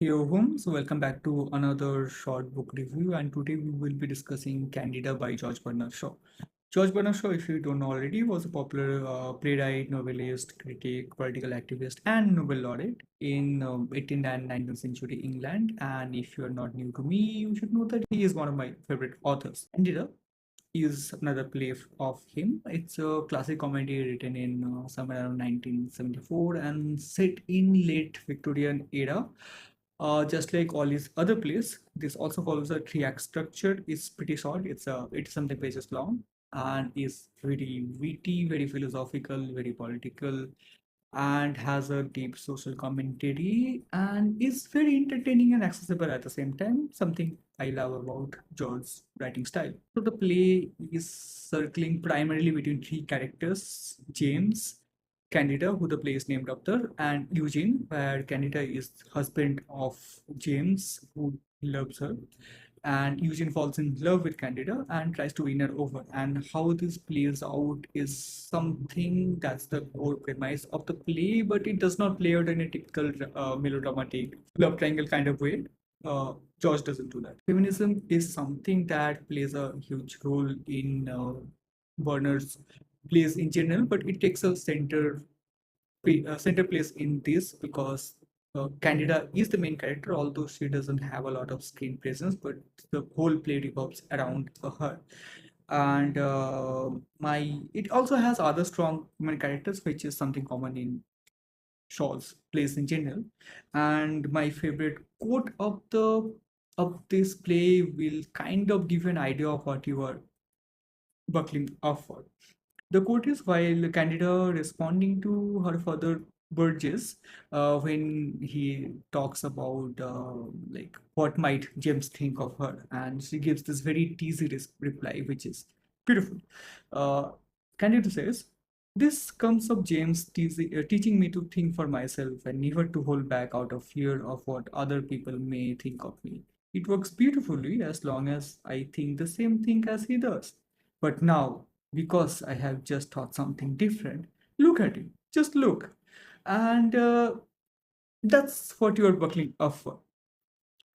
Yo, home. So, welcome back to another short book review. And today we will be discussing Candida by George Bernard Shaw. George Bernard Shaw, if you don't know already, was a popular playwright, novelist, critic, political activist, and Nobel laureate in 18th and 19th century England. And if you are not new to me, you should know that he is one of my favorite authors. Candida is another play of him. It's a classic comedy written in somewhere around 1974 and set in late Victorian era. Just like all his other plays, this also follows a three-act structure. It's pretty short. It's something pages long and is very witty, very philosophical, very political, and has a deep social commentary and is very entertaining and accessible at the same time, something I love about George's writing style. So the play is circling primarily between three characters: James, Candida, who the play is named after, and Eugene, where Candida is husband of James, who loves her, and Eugene falls in love with Candida and tries to win her over. And how this plays out is something that's the core premise of the play, but it does not play out in a typical melodramatic love triangle kind of way. George doesn't do that. Feminism is something that plays a huge role in Warner's plays in general, but it takes a center place in this because Candida is the main character, although she doesn't have a lot of screen presence, but the whole play revolves around her. And my it also has other strong women characters, which is something common in Shaw's plays in general. And my favorite quote of this play will kind of give you an idea of what you are buckling up for. The quote is, while Candida responding to her father Burgess when he talks about like what might James think of her, and she gives this very teasy reply, which is beautiful. Uh, Candida says, "This comes of James teaching me to think for myself and never to hold back out of fear of what other people may think of me. It works beautifully as long as I think the same thing as he does. But now, because I have just thought something different, look at it. Just look." And that's what you are buckling up for.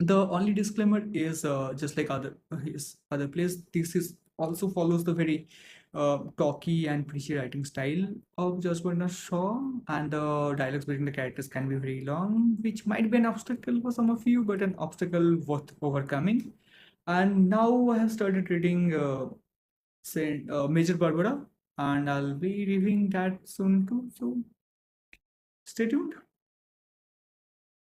The only disclaimer is just like other his other plays, this is also follows the very talky and preachy writing style of George Bernard Shaw, and the dialogues between the characters can be very long, which might be an obstacle for some of you, but an obstacle worth overcoming. And now I have started reading Major Barbara, and I'll be reviewing that soon too. So stay tuned.